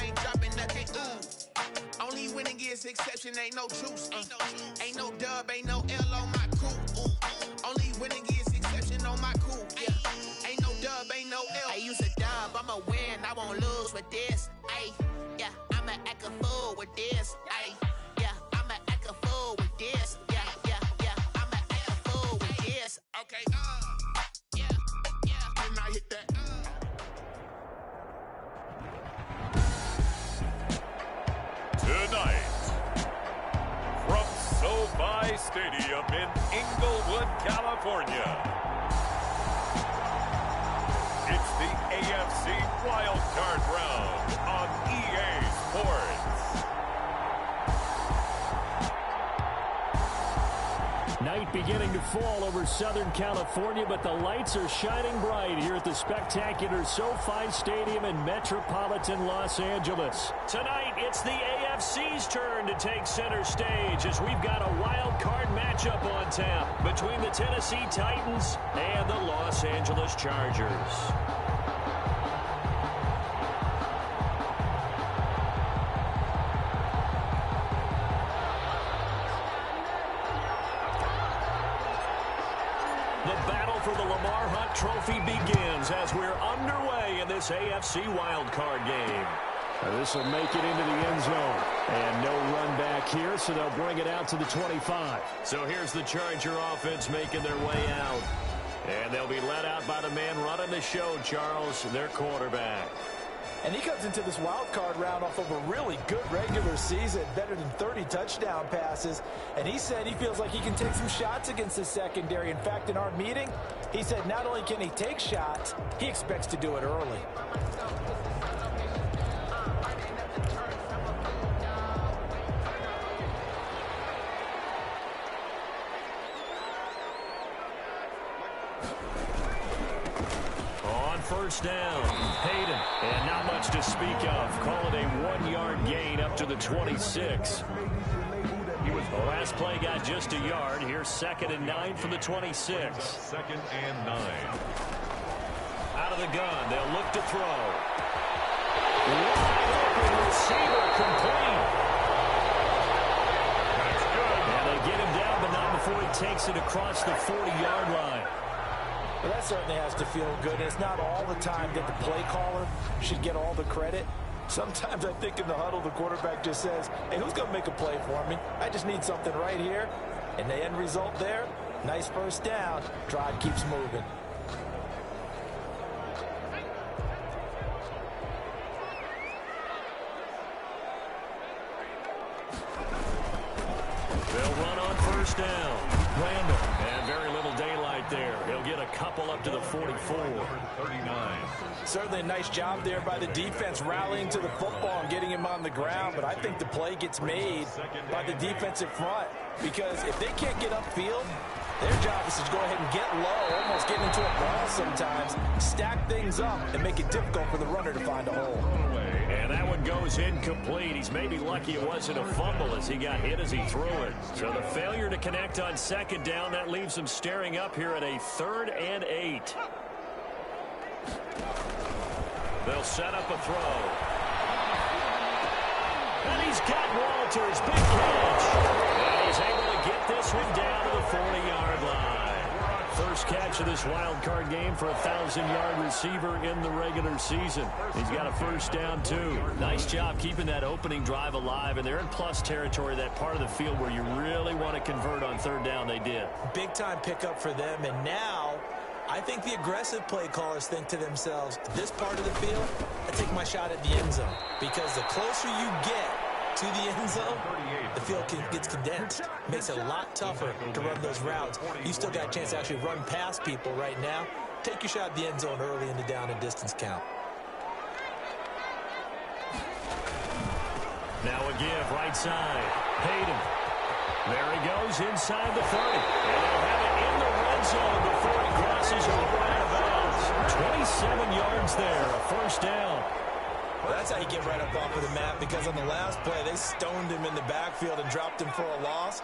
I ain't dropping nothing, ooh. Only winning is exception, ain't no truce. Ain't no dub, ain't no L on my coupe. Only winning is exception on my coupe, yeah. Ain't no dub, ain't no L. I use a dub, I'ma win, I won't lose with this. Ay, yeah, I'ma act a fool with this. Ay, yeah, I'ma act a fool with this. Yeah, yeah, yeah, I'ma act a fool with this. Okay, yeah, yeah. And I hit that. Tonight, from SoFi Stadium in Inglewood, California, it's the AFC Wildcard Round on EA Sports. Night beginning to fall over Southern California, but the lights are shining bright here at the spectacular SoFi Stadium in metropolitan Los Angeles. Tonight, it's the AFC's turn to take center stage as we've got a wild card matchup on tap between the Tennessee Titans and the Los Angeles Chargers. Trophy begins as we're underway in this AFC wildcard game. This will make it into the end zone. And no run back here, so they'll bring it out to the 25. So here's the Charger offense making their way out. And they'll be led out by the man running the show, Charles, their quarterback. And he comes into this wild card round off of a really good regular season, better than 30 touchdown passes. And he said he feels like he can take some shots against the secondary. In fact, in our meeting, he said not only can he take shots, he expects to do it early. First down, Hayden, and not much to speak of. Call it a 1-yard gain up to the 26. The last play got just a yard. Here's 2nd and 9 from the 26. 2nd and 9. Out of the gun, they'll look to throw. Wide open receiver complete. That's good. And they get him down, but not before he takes it across the 40-yard line. Well, that certainly has to feel good. It's not all the time that the play caller should get all the credit. Sometimes I think in the huddle, the quarterback just says, hey, who's going to make a play for me? I just need something right here. And the end result there, nice first down. Drive keeps moving. They'll run on first down. Randall, and very little daylight there. He'll get a couple up to the 44. 39. Certainly a nice job there by the defense rallying to the football and getting him on the ground, but I think the play gets made by the defensive front because if they can't get upfield, their job is to go ahead and get low, almost get into a ball sometimes, stack things up, and make it difficult for the runner to find a hole. And that one goes incomplete. He's maybe lucky it wasn't a fumble as he got hit as he threw it. So the failure to connect on 2nd down, that leaves him staring up here at a 3rd and 8. They'll set up a throw. And he's got Walters. Big catch. And he's able to get this one down to the 40-yard line. First catch of this wild card game for a 1,000-yard receiver in the regular season. He's got a first down, too. Nice job keeping that opening drive alive, and they're in plus territory, that part of the field where you really want to convert on 3rd down. They did. Big-time pickup for them, and now I think the aggressive play callers think to themselves, this part of the field, I take my shot at the end zone, because the closer you get to the end zone, the field gets condensed. Makes it a lot tougher to run those routes. You still got a chance to actually run past people right now. Take your shot at the end zone early in the down and distance count. Now a give, right side. Hayden. There he goes inside the 30. And they'll have it in the red zone before he crosses over out of bounds. 27 yards there, a first down. Well, that's how you get right up off of the map, because on the last play, they stoned him in the backfield and dropped him for a loss.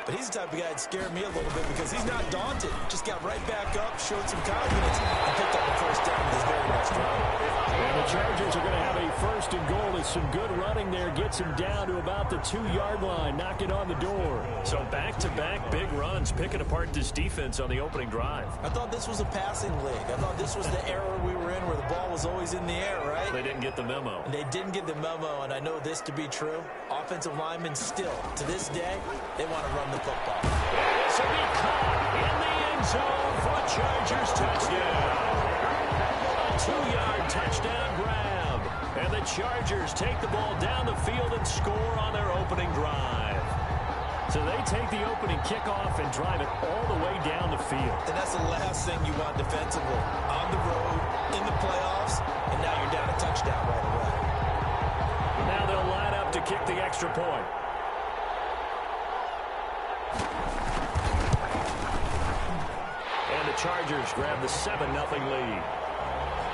But he's the type of guy that scared me a little bit because he's not daunted. Just got right back up, showed some confidence, and picked up a first down with his very next drive. And the Chargers are going to have a first and goal. There's some good running there. Gets him down to about the 2-yard line. Knocking on the door. So back-to-back big runs, picking apart this defense on the opening drive. I thought this was a passing league. I thought this was the era we were in where the ball was always in the air, right? They didn't get the memo. They didn't get the memo, and I know this to be true. Offensive linemen still, to this day, they want to run the football. This will be caught in the end zone for a Chargers touchdown. A 2-yard touchdown grab. And the Chargers take the ball down the field and score on their opening drive. So they take the opening kickoff and drive it all the way down the field. And that's the last thing you want defensively. On the road, in the playoffs, and now you're down a touchdown right away. Now they'll line up to kick the extra point. And the Chargers grab the 7-0 lead.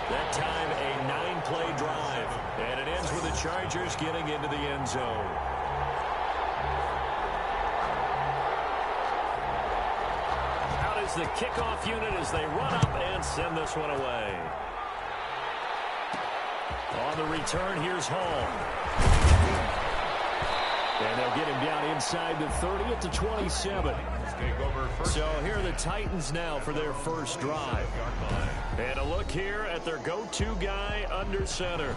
That time a 9-play drive. And it ends with the Chargers getting into the end zone. Out is the kickoff unit as they run up and send this one away. On the return, here's Hall. And they'll get him down inside the 30 at the 27. So here are the Titans now for their first drive. And a look here at their go-to guy under center.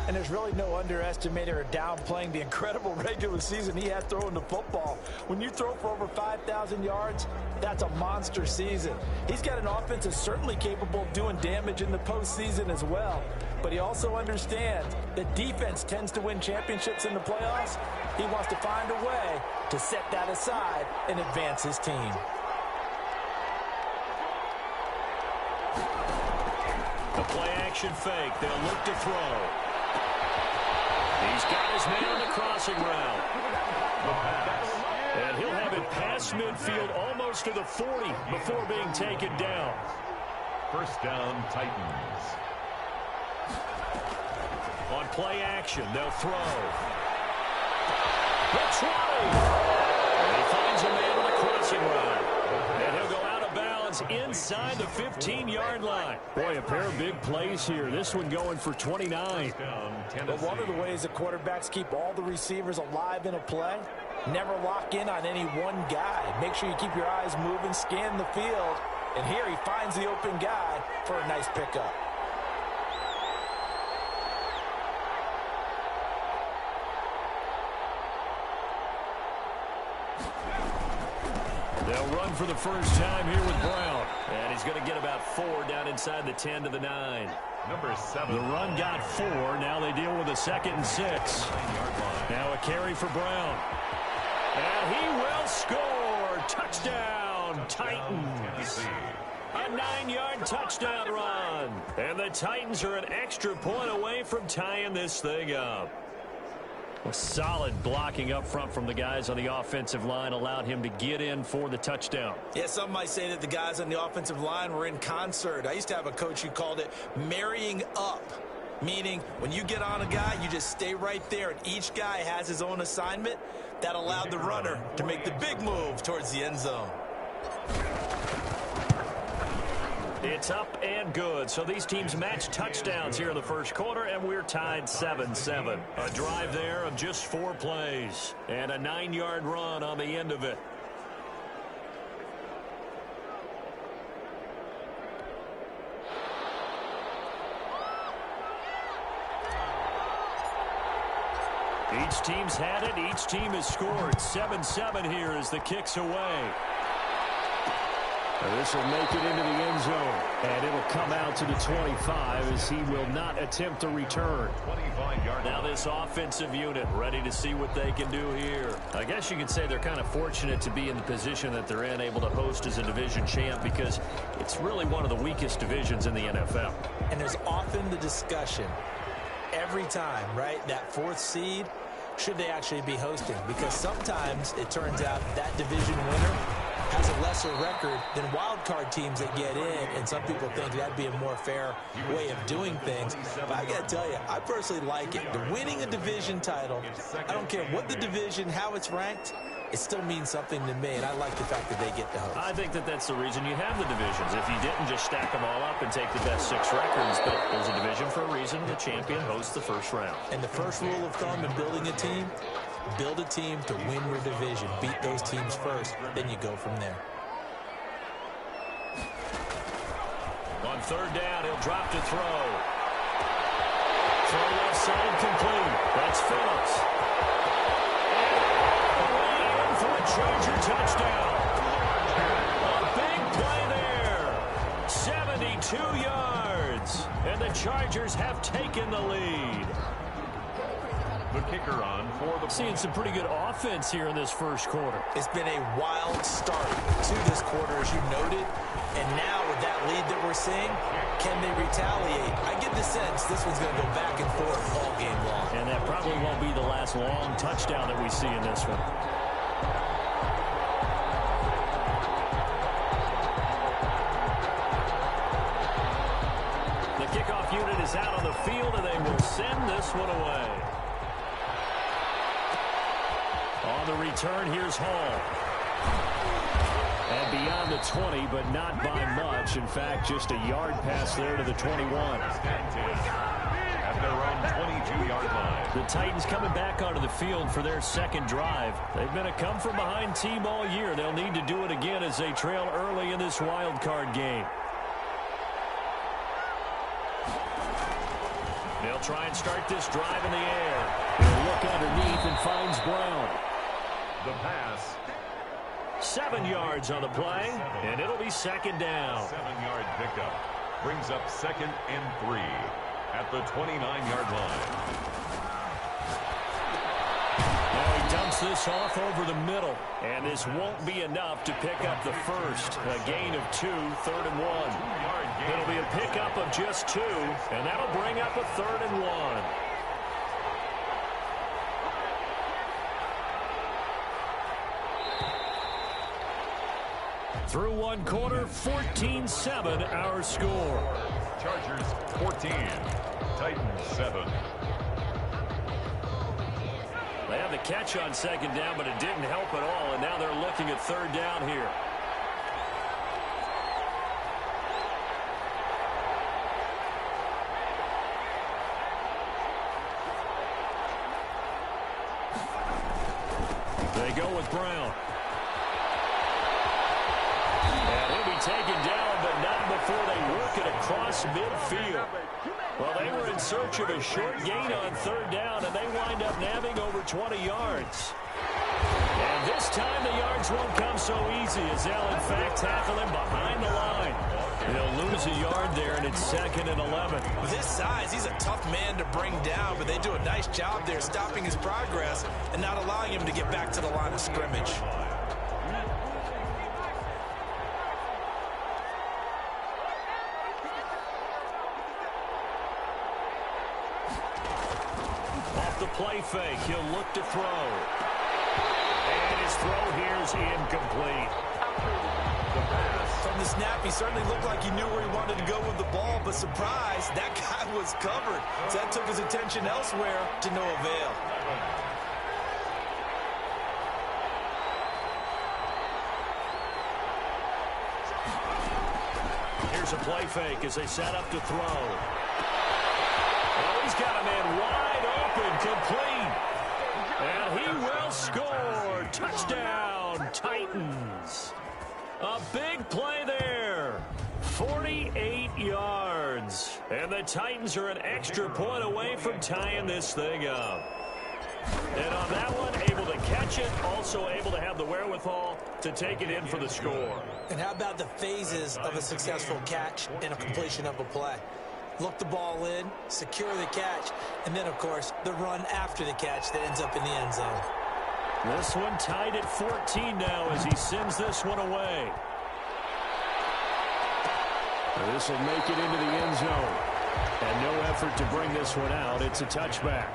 And there's really no underestimating or downplaying the incredible regular season he had throwing the football. When you throw for over 5,000 yards, that's a monster season. He's got an offense that's certainly capable of doing damage in the postseason as well. But he also understands that defense tends to win championships in the playoffs. He wants to find a way to set that aside and advance his team. The play-action fake. They'll look to throw. He's got his man on the crossing route. And he'll have it past midfield almost to the 40 before being taken down. First down, Titans. On play action, they'll throw. The 20. And he finds a man on the crossing route. And he'll go out of bounds inside the 15-yard line. Boy, a pair of big plays here. This one going for 29. But one of the ways the quarterbacks keep all the receivers alive in a play, never lock in on any one guy. Make sure you keep your eyes moving, scan the field. And here he finds the open guy for a nice pickup. They'll run for the first time here with Brown. And he's going to get about 4 down inside the 10 to the 9. Number 7. The run got 4. Now they deal with a 2nd and 6. Now a carry for Brown. And he will score. Touchdown, Titans. A 9-yard touchdown run. And the Titans are an extra point away from tying this thing up. A solid blocking up front from the guys on the offensive line allowed him to get in for the touchdown. Yeah, some might say that the guys on the offensive line were in concert. I used to have a coach who called it marrying up, meaning when you get on a guy, you just stay right there, and each guy has his own assignment. That allowed the runner to make the big move towards the end zone. It's up and good. So these teams match touchdowns here in the first quarter, and we're tied 7-7. A drive there of just 4 plays, and a 9-yard run on the end of it. Each team's had it. Each team has scored. 7-7 here as the kick's away. This will make it into the end zone, and it'll come out to the 25 as he will not attempt to return. 25-yard. Now this offensive unit ready to see what they can do here. I guess you could say they're kind of fortunate to be in the position that they're in, able to host as a division champ, because it's really one of the weakest divisions in the NFL. And there's often the discussion every time, right, that 4th seed, should they actually be hosting? Because sometimes it turns out that division winner has a lesser record than wild card teams that get in, and some people think that'd be a more fair way of doing things. But I gotta tell you, I personally like it. The winning a division title, I don't care what the division, how it's ranked, it still means something to me, and I like the fact that they get to host. I think that that's the reason you have the divisions. If you didn't just stack them all up and take the best 6 records, but there's a division for a reason. The champion hosts the first round. And the first rule of thumb in building a team, build a team to win your division. Beat those teams first, then you go from there. On third down, he'll drop to throw. Throw left side complete. That's Phillips. And for a Charger touchdown. A big play there. 72 yards. And the Chargers have taken the lead. The kicker on for the... Seeing some pretty good offense here in this first quarter. It's been a wild start to this quarter, as you noted. And now with that lead that we're seeing, can they retaliate? I get the sense this one's going to go back and forth all game long. And that probably won't be the last long touchdown that we see in this one. The kickoff unit is out on the field, and they will send this one away. On the return, here's Hall. And beyond the 20, but not by much. In fact, just a yard pass there to the 21. At their own 22-yard line. The Titans coming back onto the field for their second drive. They've been a come-from-behind team all year. They'll need to do it again as they trail early in this wild card game. They'll try and start this drive in the air. They'll look underneath and finds Brown. The pass. 7 yards on the play, and it'll be second down. 7-yard pickup. Brings up 2nd and 3 at the 29-yard line. Now he dumps this off over the middle, and this won't be enough to pick up the first. A gain of 2, 3rd and 1. It'll be a pickup of just 2, and that'll bring up a 3rd and 1. Through one quarter, 14-7 our score. Chargers 14, Titans 7. They had the catch on second down, but it didn't help at all, and now they're looking at third down here. They go with Brown. Taken down, but not before they work it across midfield. Well, they were in search of a short gain on third down, and they wind up nabbing over 20 yards. And this time the yards won't come so easy as they'll, in fact, tackle him behind the line. They'll lose a yard there, and it's 2nd and 11. With his size, he's a tough man to bring down, but they do a nice job there stopping his progress and not allowing him to get back to the line of scrimmage. The play fake. He'll look to throw. And his throw here's incomplete. From the snap, he certainly looked like he knew where he wanted to go with the ball, but surprise, that guy was covered. So that took his attention elsewhere to no avail. Here's a play fake as they set up to throw. Oh, he's got a man wide open, complete. And he will score. Touchdown, Titans. A big play there. 48 yards. And the Titans are an extra point away from tying this thing up. And on that one, able to catch it, also able to have the wherewithal to take it in for the score. And how about the phases of a successful catch and a completion of a play? Look the ball in, secure the catch, and then, of course, the run after the catch that ends up in the end zone. This one tied at 14 now as he sends this one away. This will make it into the end zone. And no effort to bring this one out. It's a touchback.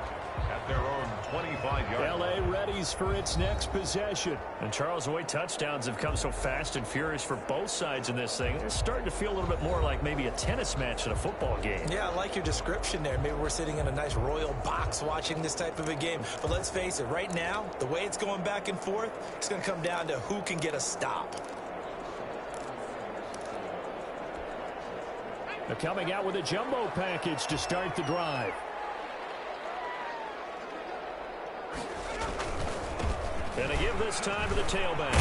at their own 25-yard line. LA readies for its next possession. And Charles, the way touchdowns have come so fast and furious for both sides in this thing, it's starting to feel a little bit more like maybe a tennis match in a football game. Yeah, I like your description there. Maybe we're sitting in a nice royal box watching this type of a game. But let's face it, right now, the way it's going back and forth, it's going to come down to who can get a stop. They're coming out with a jumbo package to start the drive. And they give this time to the tailback.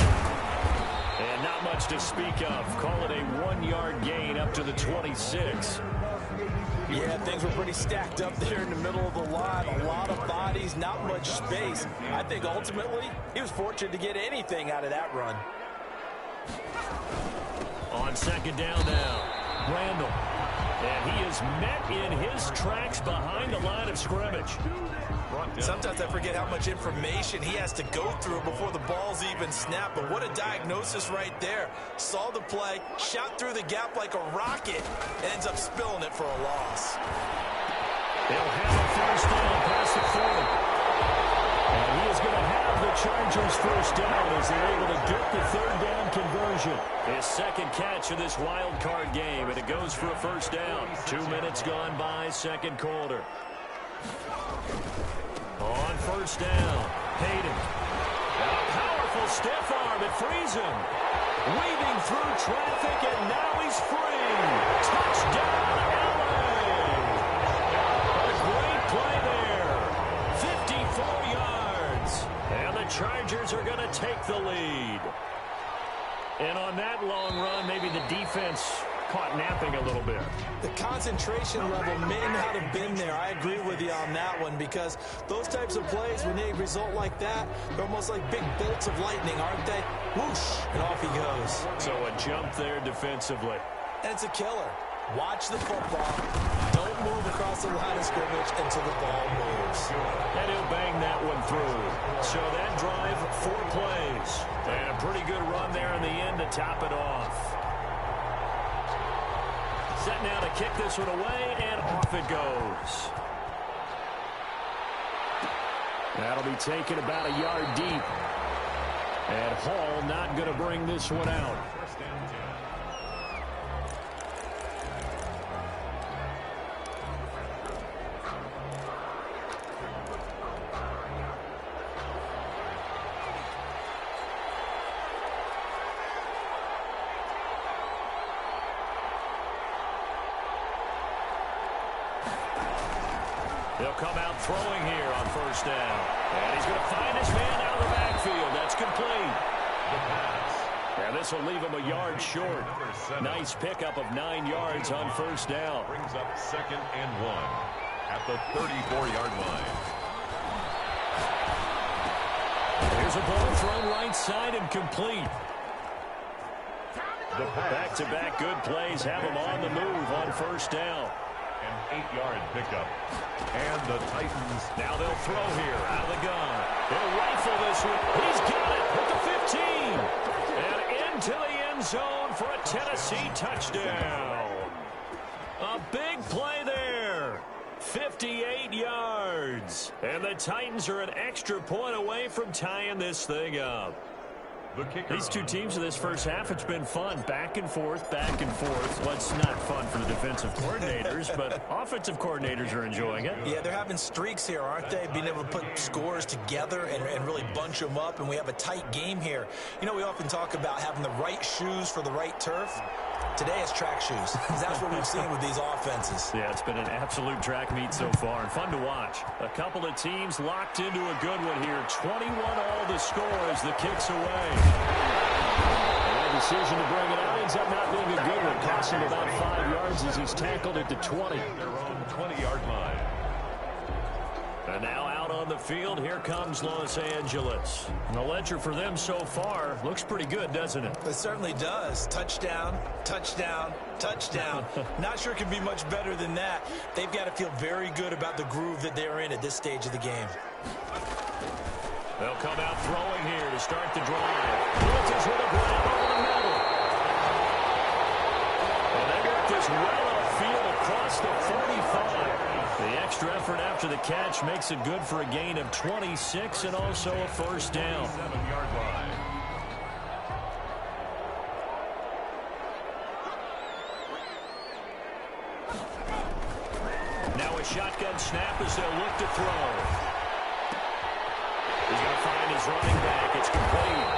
And not much to speak of. Call it a 1-yard gain up to the 26. Yeah, things were pretty stacked up there in the middle of the line. A lot of bodies, not much space. I think ultimately he was fortunate to get anything out of that run. On second down now, Randall. And he is met in his tracks behind the line of scrimmage. Sometimes I forget how much information he has to go through before the ball's even snapped. But what a diagnosis right there. Saw the play, shot through the gap like a rocket, and ends up spilling it for a loss. They'll have a first down past the 40. And he is going to have the Chargers first down as they're able to get the third down conversion. His second catch of this wild card game, and it goes for a first down. 2 minutes gone by, second quarter. On first down, Hayden. A powerful stiff arm, it frees him. Weaving through traffic, and now he's free. Touchdown, LA! A great play there. 54 yards. And the Chargers are going to take the lead. And on that long run, maybe the defense caught napping a little bit. The concentration level may not have been there. I agree with you on that one, because those types of plays, when they result like that, they're almost like big bolts of lightning, aren't they? Whoosh, and off he goes. So a jump there defensively. And it's a killer. Watch the football. Don't move across the line of scrimmage until the ball moves. And he'll bang that one through. So that drive, 4 plays. And a pretty good run there in the end to top it off. Set now to kick this one away, and off it goes. That'll be taken about a yard deep. And Hall not going to bring this one out. He'll come out throwing here on first down. And he's going to find his man out of the backfield. That's complete. And this will leave him a yard short. Nice pickup of 9 yards on first down. Brings up 2nd and 1 at the 34-yard line. Here's a ball thrown right side and complete. Back-to-back good plays have him on the move on first down. An 8-yard pickup. And the Titans. Now they'll throw here out of the gun. They'll rifle this one. He's got it at the 15. And into the end zone for a Tennessee touchdown. A big play there. 58 yards. And the Titans are an extra point away from tying this thing up. These two teams in this first half, it's been fun. Back and forth, back and forth. Well, it's not fun for the defensive coordinators, but offensive coordinators are enjoying it. Yeah, they're having streaks here, aren't they? Being able to put scores together and really bunch them up, and we have a tight game here. You know, we often talk about having the right shoes for the right turf. Today it's track shoes. That's what we've seen with these offenses. Yeah, it's been an absolute track meet so far, and fun to watch. A couple of teams locked into a good one here. 21 all the score as the kick's away. And that decision to bring it out ends up not being a good one. Costs him about 5 yards as he's tackled at the 20. Their own 20-yard line. And now out on the field, here comes Los Angeles. And the ledger for them so far looks pretty good, doesn't it? It certainly does. Touchdown, touchdown, touchdown. Not sure it can be much better than that. They've got to feel very good about the groove that they're in at this stage of the game. They'll come out throwing here to start the drive. Wilkins with a grab over the middle. And they work this well upfield across the 45. The extra effort after the catch makes it good for a gain of 26 and also a first down. 7-yard line. Now a shotgun snap as they'll look to throw. He's going to find his running back. It's complete.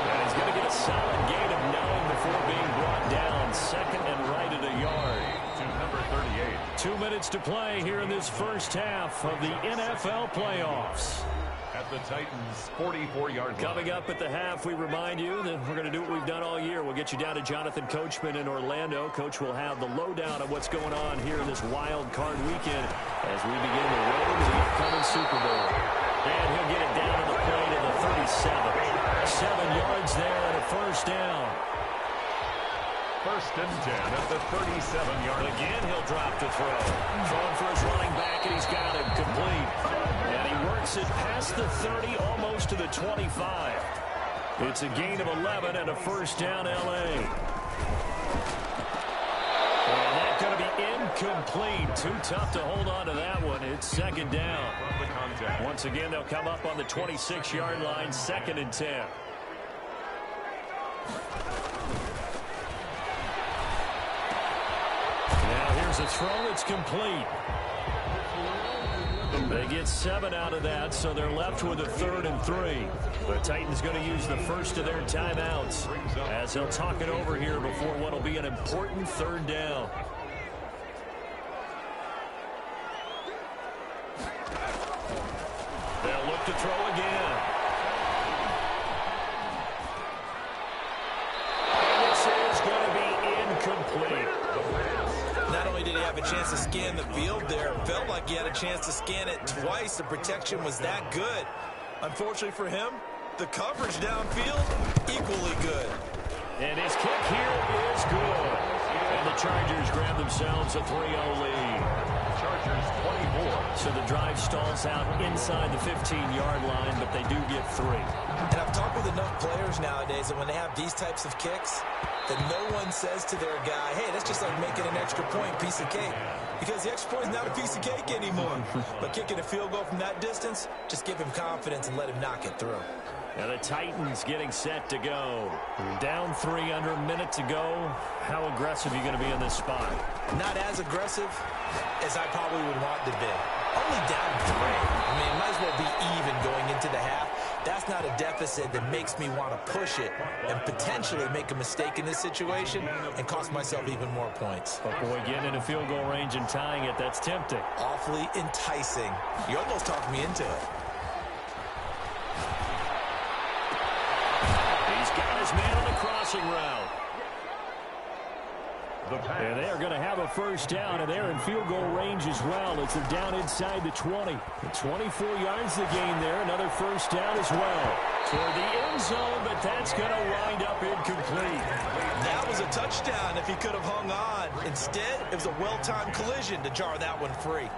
And he's going to get a solid gain of 9 before being brought down. Second and right at a yard. To number 38. 2 minutes to play here in this first half of the NFL playoffs. At the Titans' 44-yard line. Coming up at the half, we remind you that we're going to do what we've done all year. We'll get you down to Jonathan Coachman in Orlando. Coach will have the lowdown of what's going on here in this wild card weekend as we begin the road to the upcoming Super Bowl. And he'll get it down to the plate of the 37. 7 yards there and a first down. First and 10 at the 37-yard line. Again, he'll drop to throw. Throwing for his running back, and he's got him complete. And he works it past the 30, almost to the 25. It's a gain of 11 and a first down, L.A. And that's going to be incomplete. Too tough to hold on to that one. It's second down. From the contact. Once again, they'll come up on the 26-yard line, second and 10. Here's a throw. It's complete. They get 7 out of that, so they're left with a 3rd and 3. The Titans going to use the first of their timeouts as they'll talk it over here before what will be an important 3rd down. They'll look to throw again. And this is going to be incomplete. Not only did he have a chance to scan the field there, it felt like he had a chance to scan it twice. The protection was that good. Unfortunately for him, the coverage downfield, equally good. And his kick here is good. And the Chargers grab themselves a 3-0 lead. Chargers 24. So the drive stalls out inside the 15-yard line, but they do get 3. And I've talked with enough players nowadays that when they have these types of kicks, that no one says to their guy, hey, that's just like making an extra point, piece of cake. Because the extra point is not a piece of cake anymore. But kicking a field goal from that distance, just give him confidence and let him knock it through. Now the Titans getting set to go. Down 3 under a minute to go. How aggressive are you going to be in this spot? Not as aggressive as I probably would want to be. Only down 3. I mean, it might as well be even going into the half. That's not a deficit that makes me want to push it and potentially make a mistake in this situation and cost myself even more points. But boy, getting into field goal range and tying it, that's tempting. Awfully enticing. You almost talked me into it. He's got his man on the crossing route. And they are going to have a first down, and they're in field goal range as well as they're down inside the 20. 24 yards the gain there, another first down as well. Toward the end zone, but that's going to wind up incomplete. That was a touchdown if he could have hung on. Instead, it was a well-timed collision to jar that one free.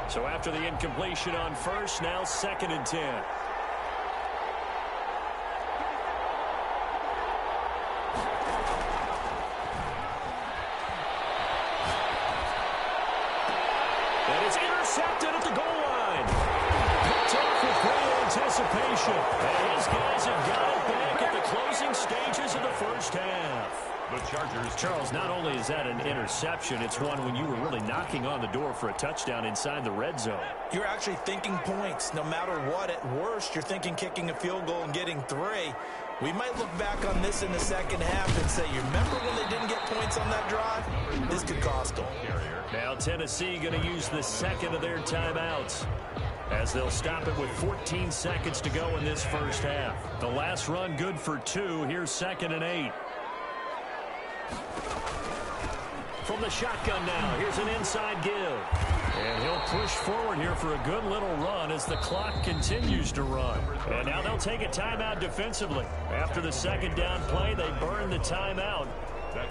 So after the incompletion on first, now second and 10. Intercepted at the goal line. Picked off with great anticipation. And his guys have got it back at the closing stages of the first half. The Chargers. Charles, not only is that an interception, it's one when you were really knocking on the door for a touchdown inside the red zone. You're actually thinking points. No matter what, at worst, you're thinking kicking a field goal and getting 3. We might look back on this in the second half and say, you remember when they didn't get points on that drive? This could cost them. Now Tennessee going to use the second of their timeouts as they'll stop it with 14 seconds to go in this first half. The last run good for 2. Here's second and 8. From the shotgun now, here's an inside give. And he'll push forward here for a good little run as the clock continues to run. And now they'll take a timeout defensively. After the second down play, they burn the timeout,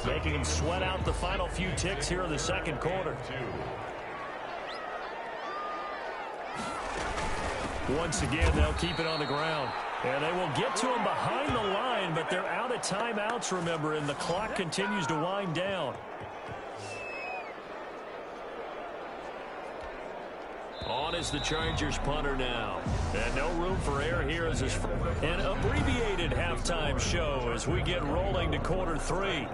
making him sweat out the final few ticks here in the second quarter. Once again, they'll keep it on the ground. And they will get to him behind the line, but they're out of timeouts, remember, and the clock continues to wind down. On is the Chargers punter now. And no room for error here as an abbreviated halftime show as we get rolling to quarter 3. 21.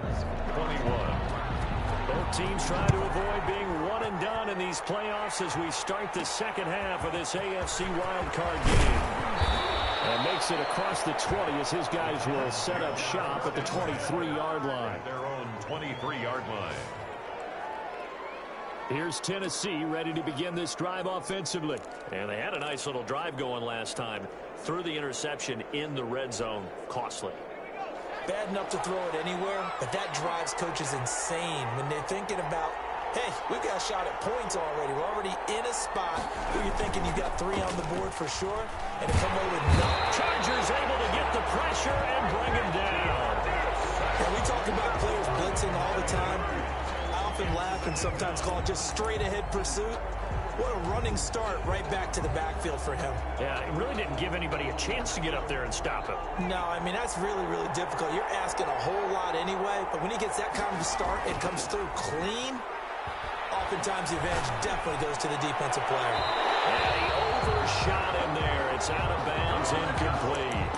Both teams trying to avoid being one and done in these playoffs as we start the second half of this AFC wildcard game. And makes it across the 20 as his guys will set up shop at the 23-yard line. Their own 23-yard line. Here's Tennessee ready to begin this drive offensively. And they had a nice little drive going last time. Threw the interception in the red zone. Costly. Bad enough to throw it anywhere, but that drives coaches insane when they're thinking about, hey, we've got a shot at points already. We're already in a spot where you're thinking you got 3 on the board for sure, and to come away with nothing. Chargers able to get the pressure and bring him down. And we talk about players blitzing all the time. I often laugh and sometimes call it just straight-ahead pursuit. What a running start right back to the backfield for him. Yeah, it really didn't give anybody a chance to get up there and stop him. No, I mean, that's really, really difficult. You're asking a whole lot anyway, but when he gets that kind of a start, it comes through clean. Oftentimes, the advantage definitely goes to the defensive player. And he overshot him there. It's out of bounds, incomplete.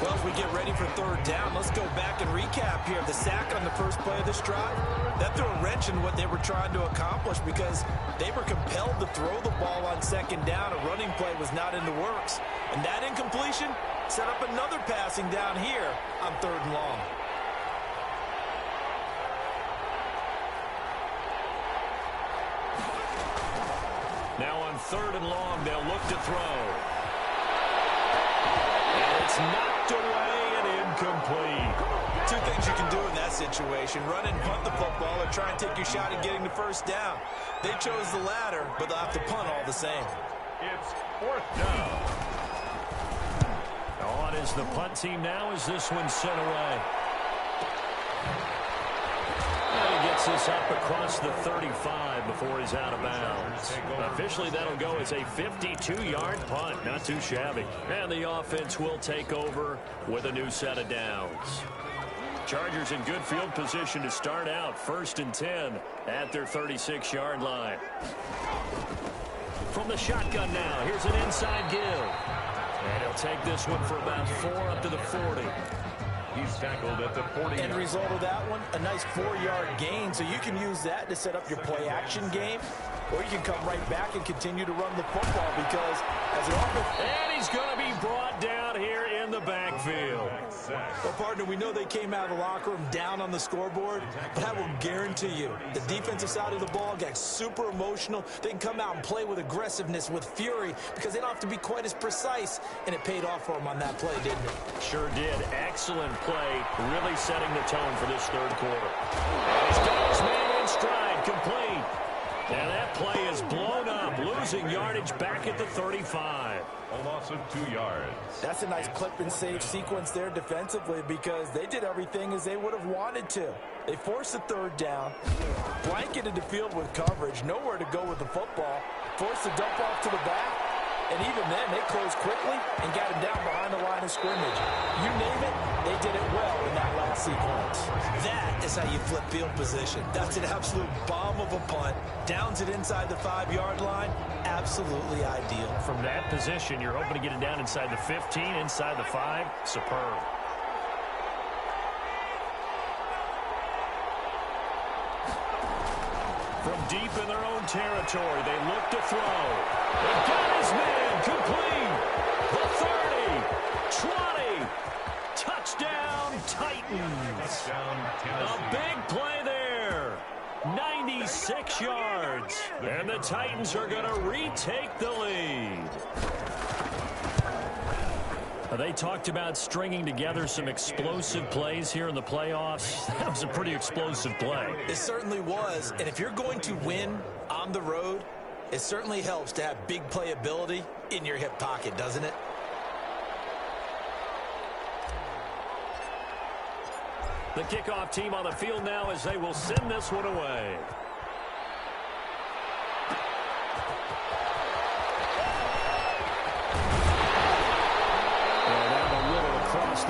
Well, as we get ready for third down, let's go back and recap here. The sack on the first play of this drive, that threw a wrench in what they were trying to accomplish because they were compelled to throw the ball on second down. A running play was not in the works. And that incompletion set up another passing down here on third and long. Now on third and long, they'll look to throw. And it's knocked away and incomplete. Two things you can do in that situation: run and punt the football, or try and take your shot at getting the first down. They chose the latter, but they'll have to punt all the same. It's fourth down. On is the punt team now as this one's sent away. And he gets this up across the 35 before he's out of bounds. Officially, that'll go as a 52-yard punt. Not too shabby. And the offense will take over with a new set of downs. Chargers in good field position to start out. 1st and 10 at their 36-yard line. From the shotgun now, here's an inside give. And he'll take this one for about 4 up to the 40. He's tackled at the 40. End result of that one, a nice 4-yard gain. So you can use that to set up your play-action game, or you can come right back and continue to run the football because as an offense... And he's going to be brought down here in the backfield. Well, partner, we know they came out of the locker room down on the scoreboard, but I will guarantee you the defensive side of the ball got super emotional. They can come out and play with aggressiveness, with fury, because they don't have to be quite as precise, and it paid off for them on that play, didn't it? Sure did. Excellent play, really setting the tone for this third quarter. And he's got his man in stride, complete. And that play is blown up, losing yardage back at the 35. A loss of 2 yards. That's a nice clip and save sequence there defensively because they did everything as they would have wanted to. They forced the third down, blanketed the field with coverage, nowhere to go with the football, forced the dump off to the back, and even then they closed quickly and got him down behind the line of scrimmage. You name it, they did it well in that last sequence. That is how you flip field position. That's an absolute bomb of a punt. Downs it inside the 5-yard line. Absolutely ideal. From that position, you're hoping to get it down inside the 15, inside the 5. Superb. From deep in their own territory, they look to throw. They've got his man complete. The 30, 20, touchdown Titans. Touchdown, Tennessee. A big play there. 96 yards. And the Titans are going to retake the lead. They talked about stringing together some explosive plays here in the playoffs. That was a pretty explosive play. It certainly was. And if you're going to win on the road, it certainly helps to have big playability in your hip pocket, doesn't it? The kickoff team on the field now as they will send this one away.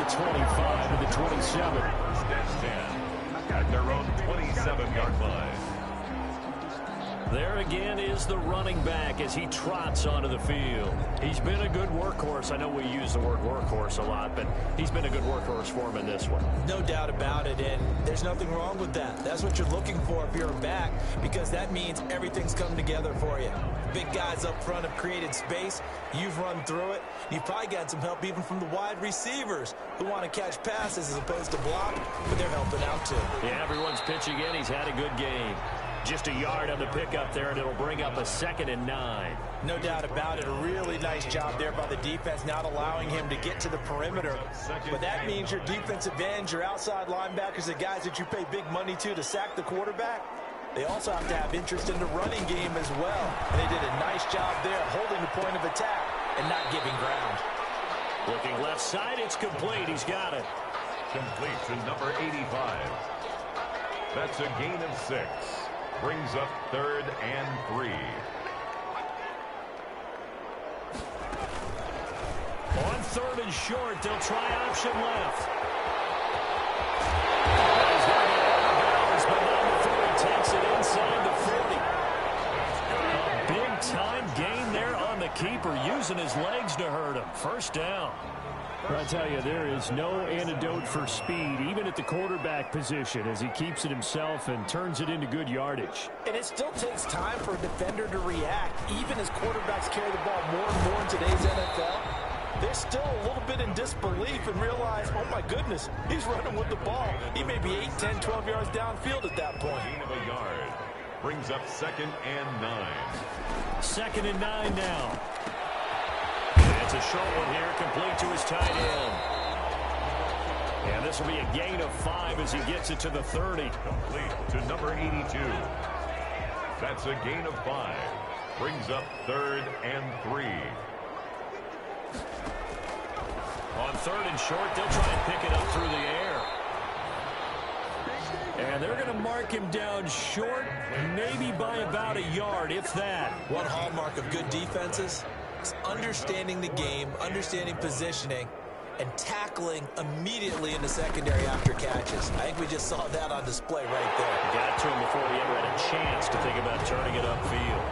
the 25 to the 27. First and 10 at their own 27-yard line. There again is the running back as he trots onto the field. He's been a good workhorse. I know we use the word workhorse a lot, but he's been a good workhorse for him in this one. No doubt about it, and there's nothing wrong with that. That's what you're looking for if you're a back, because that means everything's come together for you. Big guys up front have created space. You've run through it. You've probably got some help even from the wide receivers who want to catch passes as opposed to block, but they're helping out too. Yeah, everyone's pitching in. He's had a good game. Just a yard on the pickup there, and it'll bring up a 2nd and 9. No doubt about it. A really nice job there by the defense, not allowing him to get to the perimeter. But that means your defensive ends, your outside linebackers, the guys that you pay big money to sack the quarterback, they also have to have interest in the running game as well. And they did a nice job there holding the point of attack and not giving ground. Looking left side, it's complete. He's got it. Complete to number 85. That's a gain of 6. Brings up 3rd and 3. On 3rd and short, they'll try option left. He's going to get out of bounds, but not before he takes it inside the 40. A big-time gain there on the keeper, using his legs to hurt him. First down. I tell you, there is no antidote for speed, even at the quarterback position, as he keeps it himself and turns it into good yardage. And it still takes time for a defender to react, even as quarterbacks carry the ball more and more in today's NFL. They're still a little bit in disbelief and realize, oh my goodness, he's running with the ball. He may be 8, 10, 12 yards downfield at that point. Gain of a yard. Brings up 2nd and 9. 2nd and 9 now. It's a short one here, complete to his tight end. And this will be a gain of 5 as he gets it to the 30. Complete to number 82. That's a gain of 5. Brings up 3rd and 3. On 3rd and short, they'll try and pick it up through the air. And they're going to mark him down short, maybe by about a yard, if that. One hallmark of good defenses is understanding the game, understanding positioning, and tackling immediately in the secondary after catches. I think we just saw that on display right there. Got to him before he ever had a chance to think about turning it upfield.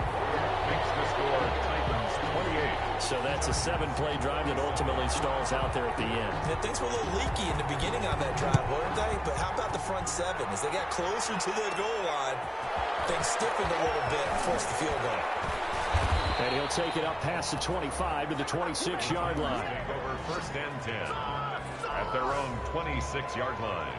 Makes the score Titans 28. So that's a 7-play drive that ultimately stalls out there at the end. And things were a little leaky in the beginning on that drive, weren't they? But how about the front 7? As they got closer to the goal line, things stiffened a little bit and forced the field goal. And he'll take it up past the 25 to the 26-yard line. Take over 1st and 10 at their own 26-yard line.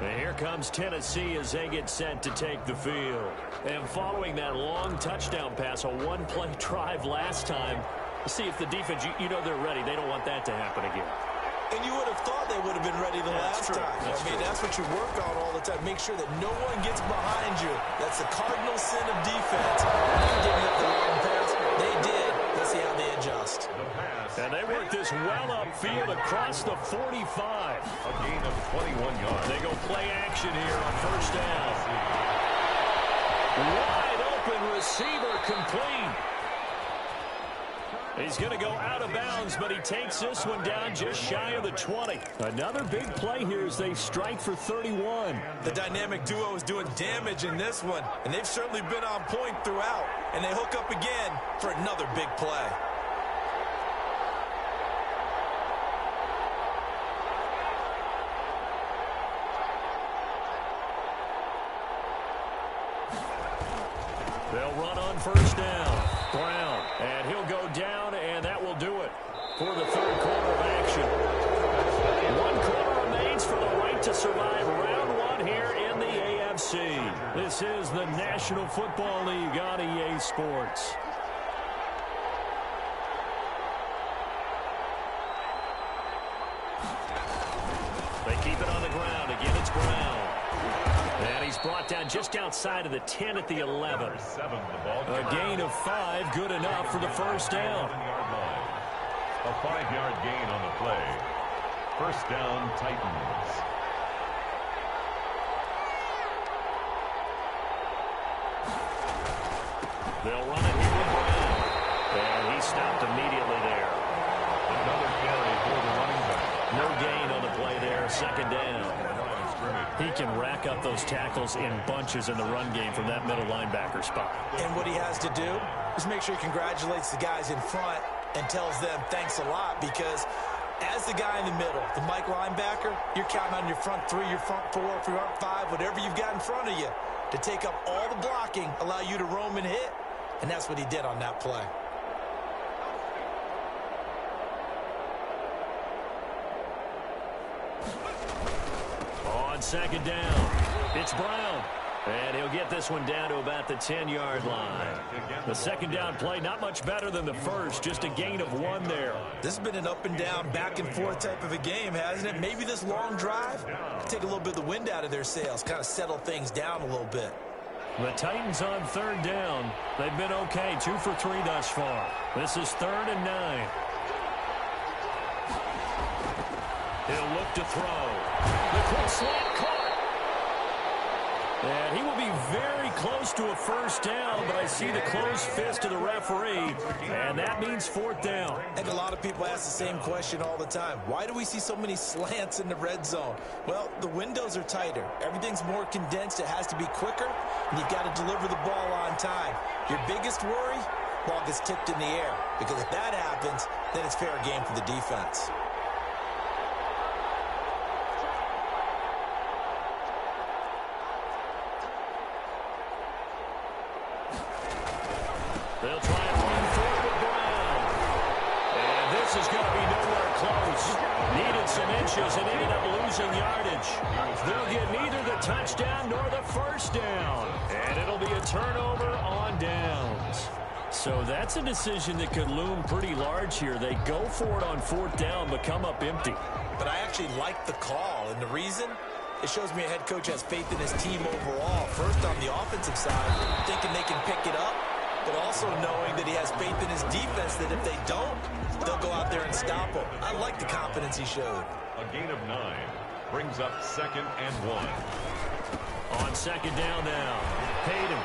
And here comes Tennessee as they get set to take the field. And following that long touchdown pass, a 1-play drive last time, see if the defense, you know they're ready. They don't want that to happen again. And you would have thought they would have been ready the last time. That's what you work on all the time. Make sure that no one gets behind you. That's the cardinal sin of defense. Not giving up the long pass. They did. Let's see how they adjust. And they work this well upfield across the 45. A gain of 21 yards. They go play action here on 1st down. Wide open receiver complete. He's going to go out of bounds, but he takes this one down just shy of the 20. Another big play here as they strike for 31. The dynamic duo is doing damage in this one, and they've certainly been on point throughout. And they hook up again for another big play. They'll run on 1st down. Brown, and he'll go down, and that will do it for the 3rd quarter of action. 1 quarter remains for the right to survive round 1 here in the AFC. This is the National Football League on EA Sports. They keep it on the ground. Again, it's Brown. And he's brought down just outside of the 10 at the 11. A gain of 5, good enough for the 1st down. A 5-yard gain on the play. 1st down, Titans. They'll run it here with Brown. And he stopped immediately there. Another carry for the running back. No gain on the play there, second down. He can rack up those tackles in bunches in the run game from that middle linebacker spot. And what he has to do is make sure he congratulates the guys in front and tells them thanks a lot, because as the guy in the middle, the Mike linebacker, you're counting on your front three, your front four, your front five, whatever you've got in front of you to take up all the blocking, allow you to roam and hit. And that's what he did on that play. On second down, it's Brown. And he'll get this one down to about the 10-yard line. The second down play, not much better than the first, just a gain of 1 there. This has been an up and down, back and forth type of a game, hasn't it? Maybe this long drive take a little bit of the wind out of their sails, kind of settle things down a little bit. The Titans on third down. They've been okay, 2 for 3 thus far. This is 3rd and 9. He'll look to throw. The quick slant caught. And he will be very close to a first down, but I see the closed fist of the referee, and that means 4th down. I think a lot of people ask the same question all the time. Why do we see so many slants in the red zone? Well, the windows are tighter. Everything's more condensed. It has to be quicker, and you've got to deliver the ball on time. Your biggest worry, ball gets tipped in the air, because if that happens, then it's fair game for the defense. They'll try and run forward with Brown. And this is going to be nowhere close. Needed some inches and ended up losing yardage. They'll get neither the touchdown nor the first down. And it'll be a turnover on downs. So that's a decision that could loom pretty large here. They go for it on 4th down, but come up empty. But I actually like the call, and the reason? It shows me a head coach has faith in his team overall. First, on the offensive side, thinking they can pick it up, but also knowing that he has faith in his defense that if they don't, they'll go out there and stop him. I like the confidence he showed. A gain of 9 brings up 2nd and 1. On second down now, Hayden,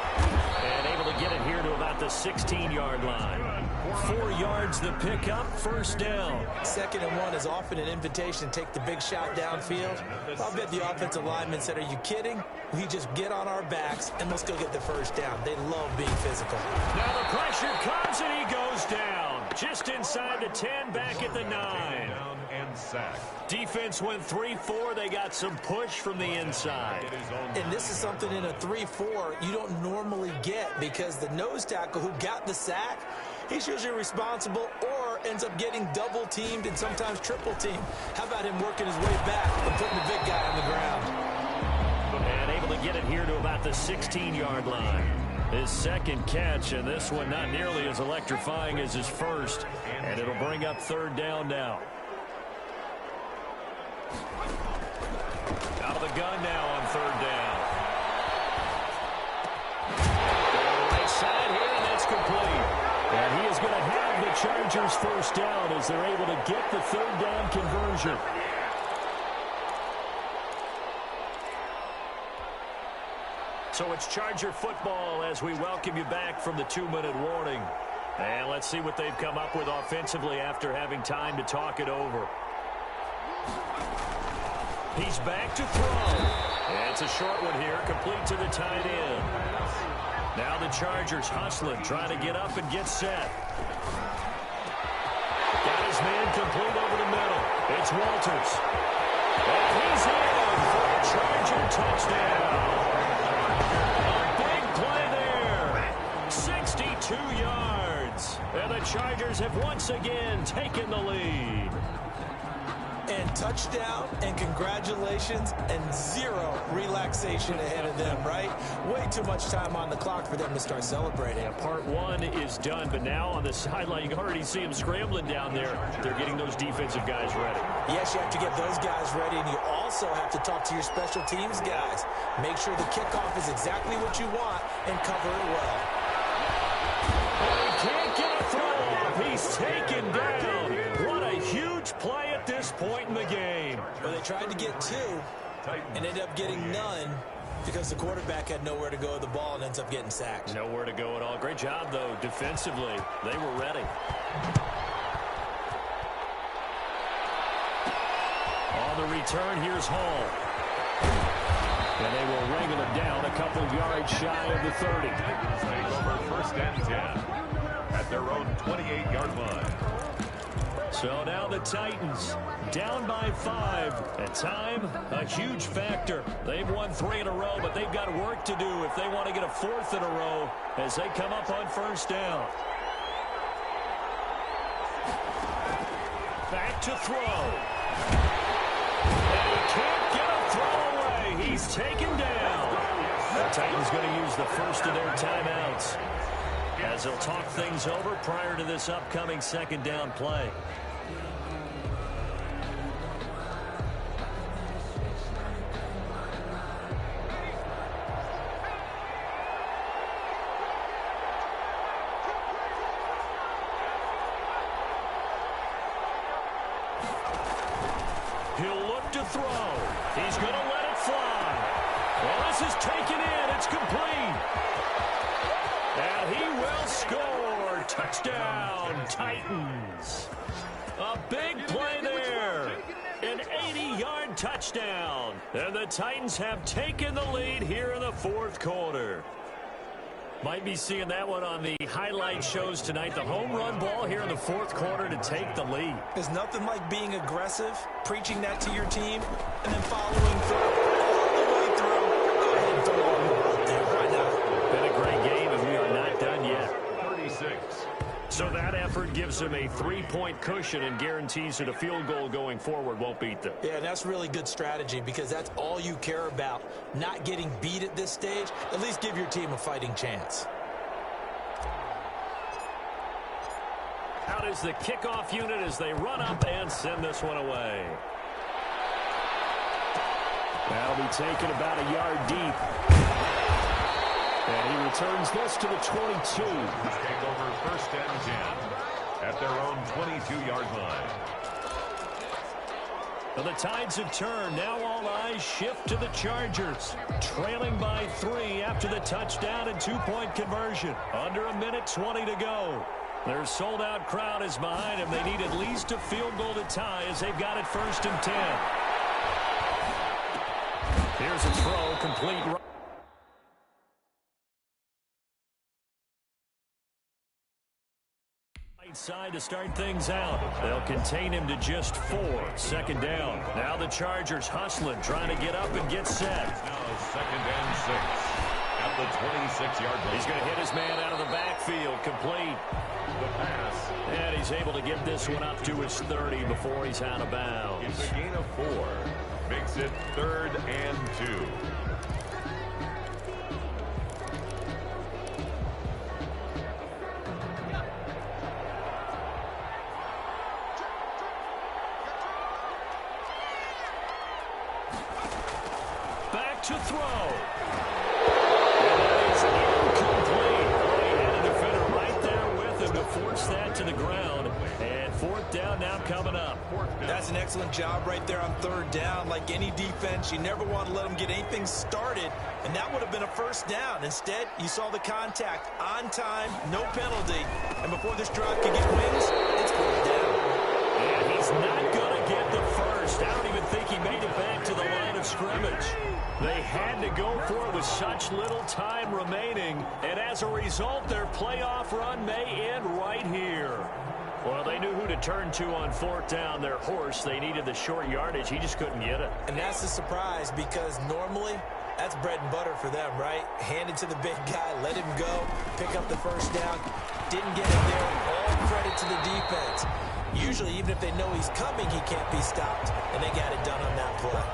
and able to get it here to about the 16-yard line. 4 yards the pickup, first down. 2nd and 1 is often an invitation to take the big shot downfield. I'll bet the offensive lineman said, are you kidding? We just get on our backs and let's go get the first down. They love being physical. Now the pressure comes and he goes down. Just inside the 10, back at the 9. Down and sack. Defense went 3-4. They got some push from the inside. And this is something in a 3-4 you don't normally get, because the nose tackle who got the sack, he's usually responsible or ends up getting double teamed and sometimes triple teamed. How about him working his way back and putting the big guy on the ground? And able to get it here to about the 16-yard line. His second catch, and this one not nearly as electrifying as his first. And it'll bring up 3rd down now. Out of the gun now on 3rd down. Right side here, and that's complete. And he is going to have the Chargers first down as they're able to get the 3rd down conversion. So it's Charger football as we welcome you back from the 2-minute warning. And let's see what they've come up with offensively after having time to talk it over. He's back to throw. And it's a short one here, complete to the tight end. Now the Chargers hustling, trying to get up and get set. Got his man complete over the middle. It's Walters. And he's in for a Charger touchdown. A big play there. 62 yards. And the Chargers have once again taken the lead. And touchdown, and congratulations, and 0 relaxation ahead of them, right? Way too much time on the clock for them to start celebrating. Yeah, part 1 is done, but now on the sideline, you can already see them scrambling down there. They're getting those defensive guys ready. Yes, you have to get those guys ready, and you also have to talk to your special teams guys. Make sure the kickoff is exactly what you want, and cover it well. He can't get a throw off. He's taken down. What a huge play at this point in the game. Well, they tried to get 2 and ended up getting none because the quarterback had nowhere to go with the ball and ends up getting sacked. Nowhere to go at all. Great job, though, defensively. They were ready. return, here's Hall. And they will wrangle him down a couple yards shy of the 30. Take over 1st and 10 at their own 28-yard line. So now the Titans down by 5. At time, a huge factor. They've won 3 in a row, but they've got work to do if they want to get a 4th in a row as they come up on 1st down. Back to throw. And he can't get a throw away. He's taken down. The Titans going to use the first of their timeouts as they'll talk things over prior to this upcoming 2nd down play. He'll look to throw. He's going to let it fly. Well, this is taken in. It's complete. And he will score. Touchdown, Titans. A big play there. An 80-yard touchdown. And the Titans have taken the lead here in the 4th quarter. Might be seeing that one on the highlight shows tonight. The home run ball here in the 4th quarter to take the lead. There's nothing like being aggressive, preaching that to your team, and then following through all the way through. Go ahead and throw one more out there. Why not? Been a great game, and we are not done yet. 36. So that effort gives them a 3-point cushion and guarantees that a field goal going forward won't beat them. Yeah, that's really good strategy because that's all you care about. Not getting beat at this stage. At least give your team a fighting chance. Out is the kickoff unit as they run up and send this one away. That'll be taken about a yard deep. And he returns this to the 22. Take over 1st and 10 at their own 22-yard line. Well, the Tides have turned. Now all eyes shift to the Chargers. Trailing by 3 after the touchdown and 2-point conversion. Under a minute 20 to go. Their sold-out crowd is behind them. They need at least a field goal to tie as they've got it 1st and 10. Here's a throw, complete right. Side to start things out. They'll contain him to just 4. 2nd down. Now the Chargers hustling, trying to get up and get set. Now 2nd and 6 at the 26-yard line. He's going to hit his man out of the backfield, complete. The pass. And he's able to get this one up to his 30 before he's out of bounds. It's a gain of 4. Makes it 3rd and 2. To throw. And that is incomplete. He had a defender right there with him to force that to the ground. And 4th down now coming up. That's an excellent job right there on 3rd down. Like any defense, you never want to let them get anything started. And that would have been a 1st down. Instead, you saw the contact on time, no penalty. And before this drive could get wings, it's 4th down. And he's not going to get the first. I don't even think he made it back to the line of scrimmage. They had to go for it with such little time remaining, and as a result, their playoff run may end right here. Well, they knew who to turn to on 4th down. Their horse, they needed the short yardage. He just couldn't get it. And that's the surprise because normally that's bread and butter for them, right? Hand it to the big guy, let him go, pick up the 1st down. Didn't get it there. All credit to the defense. Usually, even if they know he's coming, he can't be stopped, and they got it done on that play.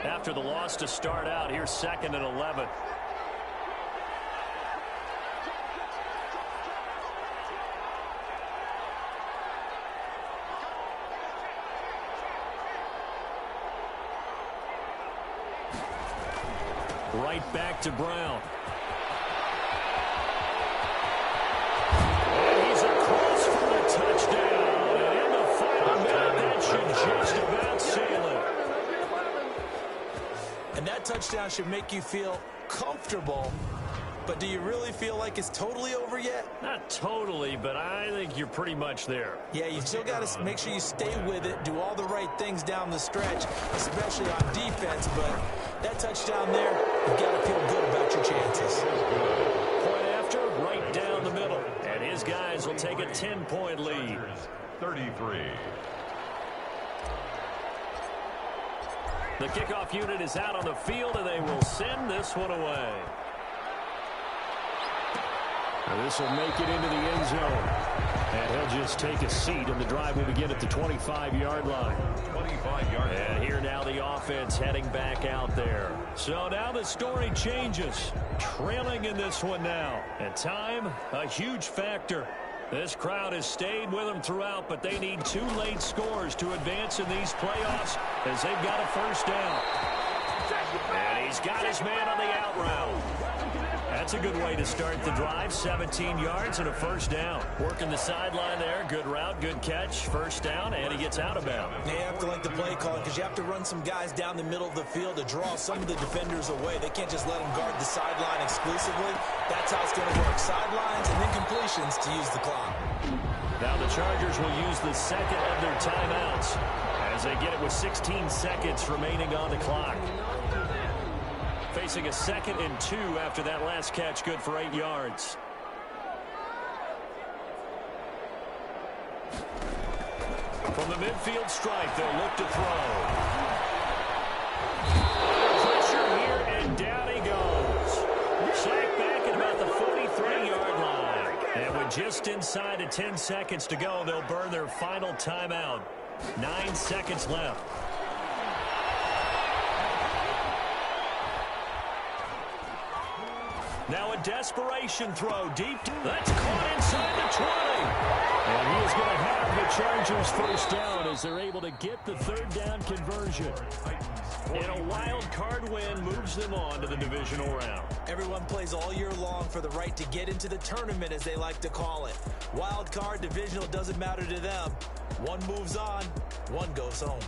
After the loss to start out, here's 2nd and 11. Right back to Brown. And he's across just about sailing. And that touchdown should make you feel comfortable. But do you really feel like it's totally over yet? Not totally, but I think you're pretty much there. Yeah, you still got to make sure you stay with it, do all the right things down the stretch, especially on defense. But that touchdown there, you've got to feel good about your chances. Point after, right down the middle. And his guys will take a 10-point lead. 33. The kickoff unit is out on the field, and they will send this one away. And this will make it into the end zone. And he'll just take a seat, and the drive will begin at the 25-yard line. 25-yard line. And here now the offense heading back out there. So now the story changes. Trailing in this one now. And time, a huge factor. This crowd has stayed with them throughout, but they need 2 late scores to advance in these playoffs as they've got a first down. And he's got his man on the out route. That's a good way to start the drive. 17 yards and a first down. Working the sideline there. Good route, good catch. First down, and he gets out of bounds. You have to like the play call because you have to run some guys down the middle of the field to draw some of the defenders away. They can't just let them guard the sideline exclusively. That's how it's going to work. Sidelines and then completions to use the clock. Now the Chargers will use the second of their timeouts as they get it with 16 seconds remaining on the clock. Facing a 2nd and 2 after that last catch, good for 8 yards. From the midfield stripe, they'll look to throw. Pressure here, and down he goes. Sacked back at about the 43-yard line. And with just inside of 10 seconds to go, they'll burn their final timeout. 9 seconds left. Now a desperation throw deep. That's caught inside the 20. And he is going to have the Chargers first down as they're able to get the 3rd down conversion. And a wild card win moves them on to the divisional round. Everyone plays all year long for the right to get into the tournament, as they like to call it. Wild card, divisional, doesn't matter to them. One moves on, one goes home.